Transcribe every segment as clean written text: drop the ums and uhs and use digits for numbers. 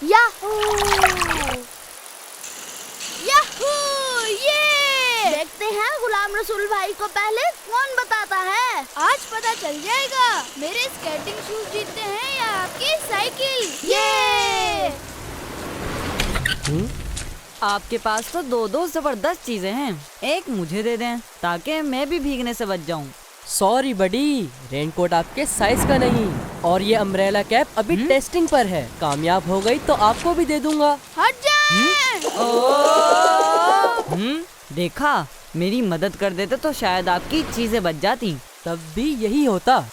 Yahoo Yahoo ये देखते हैं गुलाम रसूल भाई को पहले कौन बताता है। आज पता चल जाएगा मेरे स्केटिंग शूज जीतते हैं या आपकी साइकिल। ये आपके पास तो दो जबरदस्त चीजें हैं, एक मुझे दे दें ताकि मैं भी भीगने से बच जाऊं। सॉरी बडी, रेनकोट आपके साइज का नहीं और ये अम्ब्रेला कैप अभी टेस्टिंग पर है। कामयाब हो गई तो आपको भी दे दूंगा। हट जाए। देखा, मेरी मदद कर देते तो शायद आपकी चीजें बच जाती। तब भी यही होता।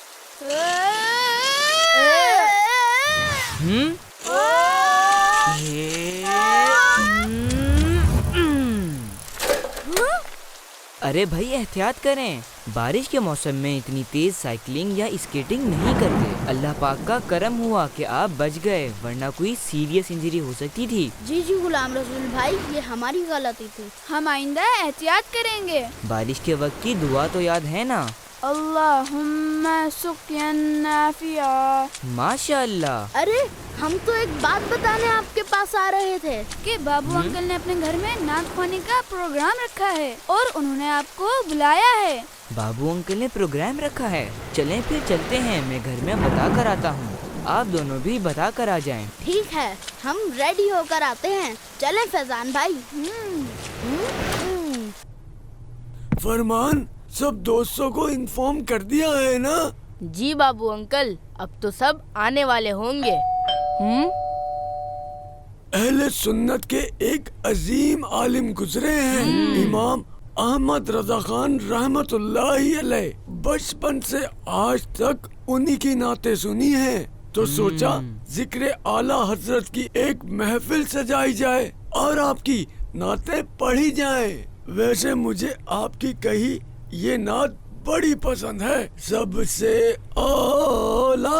अरे भाई एहतियात करें, बारिश के मौसम में इतनी तेज साइकिलिंग या स्केटिंग नहीं करते। अल्लाह पाक का करम हुआ कि आप बच गए, वरना कोई सीरियस इंजरी हो सकती थी। जी गुलाम रसूल भाई, ये हमारी गलती थी। हम आइंदा एहतियात करेंगे। बारिश के वक्त की दुआ तो याद है ना? अल्लाहुम्मा सुक़्यन नाफ़िया। माशाअल्लाह। अरे हम तो एक बात बताने आपके पास आ रहे थे कि बाबू अंकल ने अपने घर में नात ख्वानी का प्रोग्राम रखा है और उन्होंने आपको बुलाया है। बाबू अंकल ने प्रोग्राम रखा है? चलें फिर चलते हैं, मैं घर में बता कर आता हूँ, आप दोनों भी बता कर आ जाएं। ठीक है, हम रेडी होकर आते हैं। चलें फैजान भाई। फरमान, सब दोस्तों को इन्फॉर्म कर दिया है ना? जी बाबू अंकल, अब तो सब आने वाले होंगे। अहले सुन्नत के एक अजीम आलिम गुजरे हैं, इमाम अहमद रजा खान रहमतुल्लाहि अलैह। बचपन से आज तक उन्हीं की नाते सुनी है, तो सोचा जिक्र आला हजरत की एक महफिल सजाई जाए और आपकी नाते पढ़ी जाए। वैसे मुझे आपकी कही ये नात बड़ी पसंद है। सबसे आला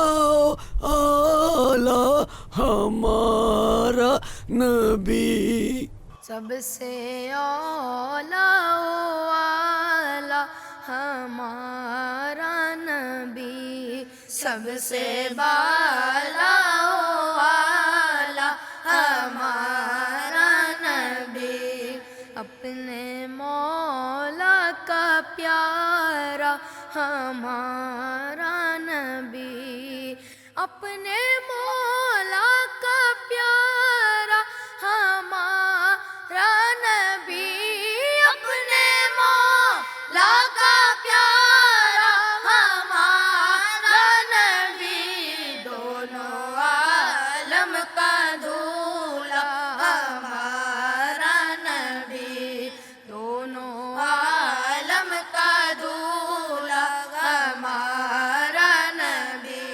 आला हमारा नबी, सबसे आला आला हमारा नबी, सबसे बाला आला हमारा नबी, अपने मौला का प्यारा हमारा नबी, अपने मौला का प्यारा हमारा नबी, अपने मौला का प्यारा हमारा नबी, दोनों आलम का दूल्हा हमारा नबी, दोनों आलम का दूल्हा हमारा नबी।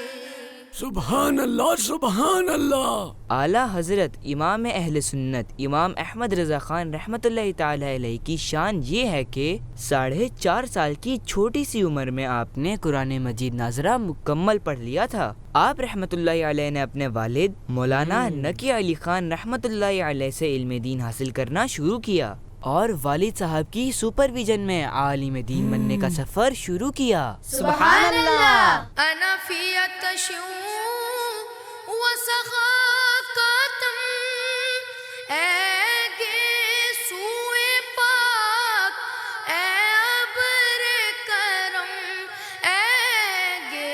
सुभान अल्लाह सुभान अल्लाह। आला हजरत इमाम अहले सुन्नत इमाम अहमद रजा खान रहमतुल्लाहि ताला अलैहि की शान ये है कि 4.5 साल की छोटी सी उम्र में आपने कुरान मजीद नाजरा मुकम्मल पढ़ लिया था। आप रहमतुल्लाहि अलैहि ने अपने वालिद मौलाना नकी अली खान रहमतुल्लाहि अलैहि से इल्म दीन हासिल करना शुरू किया और वालिद साहब की सुपरविजन में आलिम दीन बनने का सफर शुरू किया। सुभान अल्लाह। अनफियत शू व सखाकतम, ऐगे सूए पाक, ऐ अब्र करम, ऐगे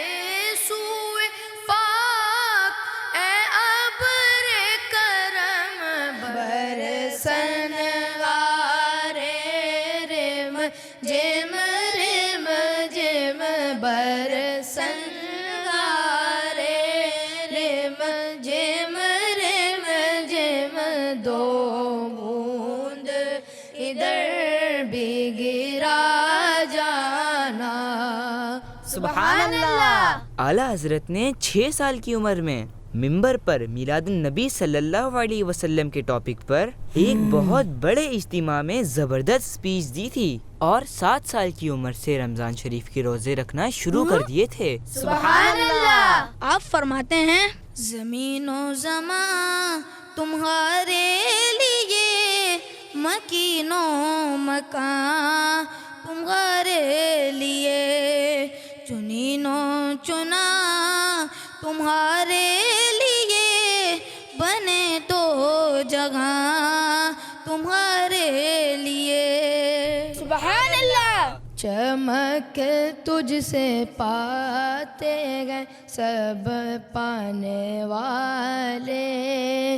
सूए पाक, ऐ अब्र करम, बरसन वारे रिम जिम रिम जिम, बरसन वारे रिम जिम रिम जिम, दो बूंद इधर भी गिरा जाना। सुभान अल्लाह। आला हजरत ने 6 साल की उम्र में मिंबर पर मिलादुन नबी सल्लल्लाहु अलैहि वसल्लम के टॉपिक पर एक बहुत बड़े इज्तिमा में जबरदस्त स्पीच दी थी और 7 साल की उम्र से रमजान शरीफ के रोजे रखना शुरू कर दिए थे। सुभान अल्लाह। आप फरमाते हैं, ज़मीनो ज़मा तुम्हारे लिए, मकीनो मकान तुम्हारे लिए, चुनीनो चुना तुम्हारे लिए, बने तुम्हारे लिए। सुबहान अल्लाह। चमक तुझसे पाते गए सब पाने वाले।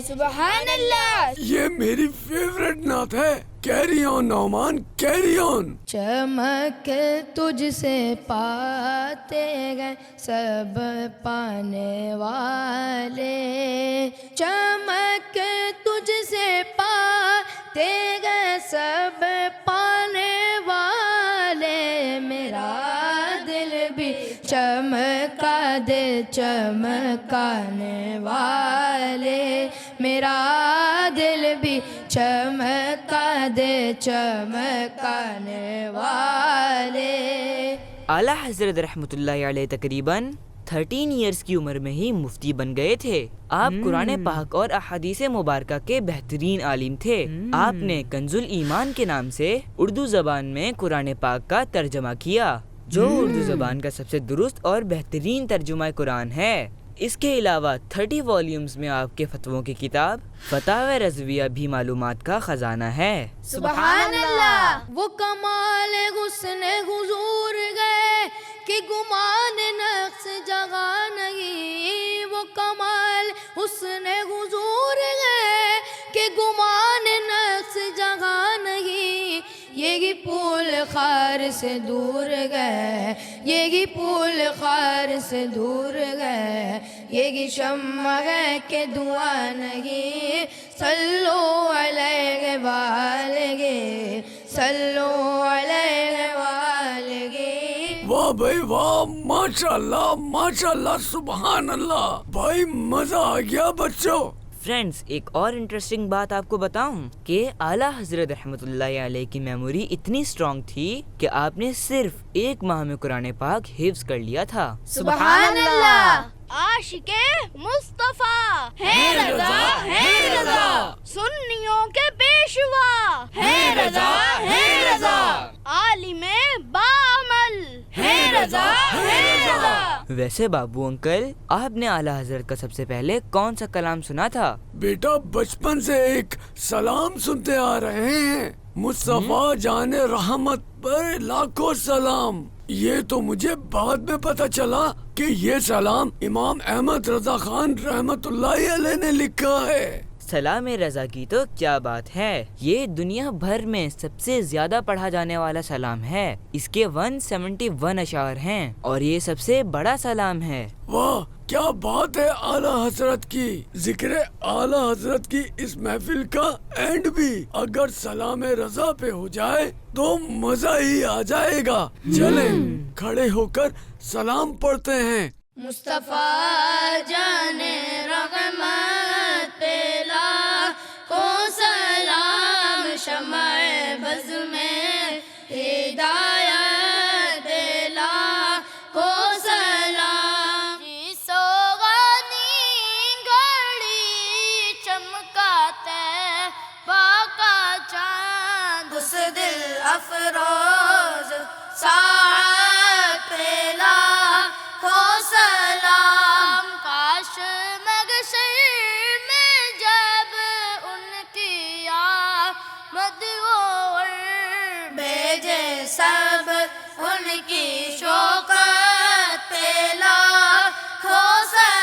सुबहान अल्लाह। ये मेरी फेवरेट नात है। Carry on Nauman, carry on. चमक तुझसे पाते गए सब पाने वाले। चमक तुझसे पाते गए सब पाने वाले। मेरा दिल भी चमका दे चमकाने वाले। मेरा दिल भी चमका दे चमकाने वाले। आला हजरत रहमतुल्लाहि अलैह तकरीबन 13 इयर्स की उम्र में ही मुफ्ती बन गए थे। आप कुरान पाक और अहादीस मुबारका के बेहतरीन आलिम थे। आपने कंजुल ईमान के नाम से उर्दू जबान में कुरान पाक का तर्जमा किया, जो उर्दू जबान का सबसे दुरुस्त और बेहतरीन तर्जुमा कुरान है। इसके अलावा 30 वॉल्यूम्स में आपके फतवों की किताब फतावा रज़विया भी मालूमात का खजाना है। सुबहान अल्लाह। वो कमाल हुस्न हुजूर गए कि गुमान नक्श जगा नहीं। वो कमाल हुस्न हुजूर गए कि गुमान नक्श जगा नहीं। ये पुल खार से दूर गए, ये पुल खार से दूर गए। ये शम्मा है कि दुआ नहीं। सल्लो अलैहि वालगे, सल्लो अलैहि वालगे। वाह भाई वाह, माशाल्लाह माशाल्लाह, सुभान अल्लाह। भाई मजा आ गया बच्चों। फ्रेंड्स, एक और इंटरेस्टिंग बात आपको बताऊं कि आला हजरत रहमतुल्लाहि अलैह की मेमोरी इतनी स्ट्रॉन्ग थी कि आपने सिर्फ 1 माह में कुरान पाक हिफ्ज कर लिया था। सुबहान अल्लाह। आशिके मुस्तफा है रजा, है रजा। सुन्नियों के पेशवा है रजा, है रजा। आलिमे बामल है रजा, है रजा। वैसे बाबू अंकल, आपने आला हजरत का सबसे पहले कौन सा कलाम सुना था? बेटा बचपन से एक सलाम सुनते आ रहे हैं। मुस्तफा जाने रहमत पर लाखों सलाम। ये तो मुझे बाद में पता चला कि ये सलाम इमाम अहमद रजा खान रहमतुल्लाहि अलैह ने लिखा है। सलाम रजा की तो क्या बात है, ये दुनिया भर में सबसे ज्यादा पढ़ा जाने वाला सलाम है। इसके 171 अशार हैं और ये सबसे बड़ा सलाम है। वाह क्या बात है आला हजरत की। जिक्र आला हजरत की इस महफिल का एंड भी अगर सलाम रजा पे हो जाए तो मजा ही आ जाएगा। चले खड़े होकर सलाम पढ़ते हैं। मुस्तफा जाने रहमत पेला को सलाम शमाए बज़ में हिदायत देला को सलाम। जी सोगानी घड़ी चमकाते बाका चांद उस दिल अफरोज साथ पेला को सलाम। काश मगशर में जब उनकी आमद हो और भेजे सब उनकी शौकत पेला को सलाम।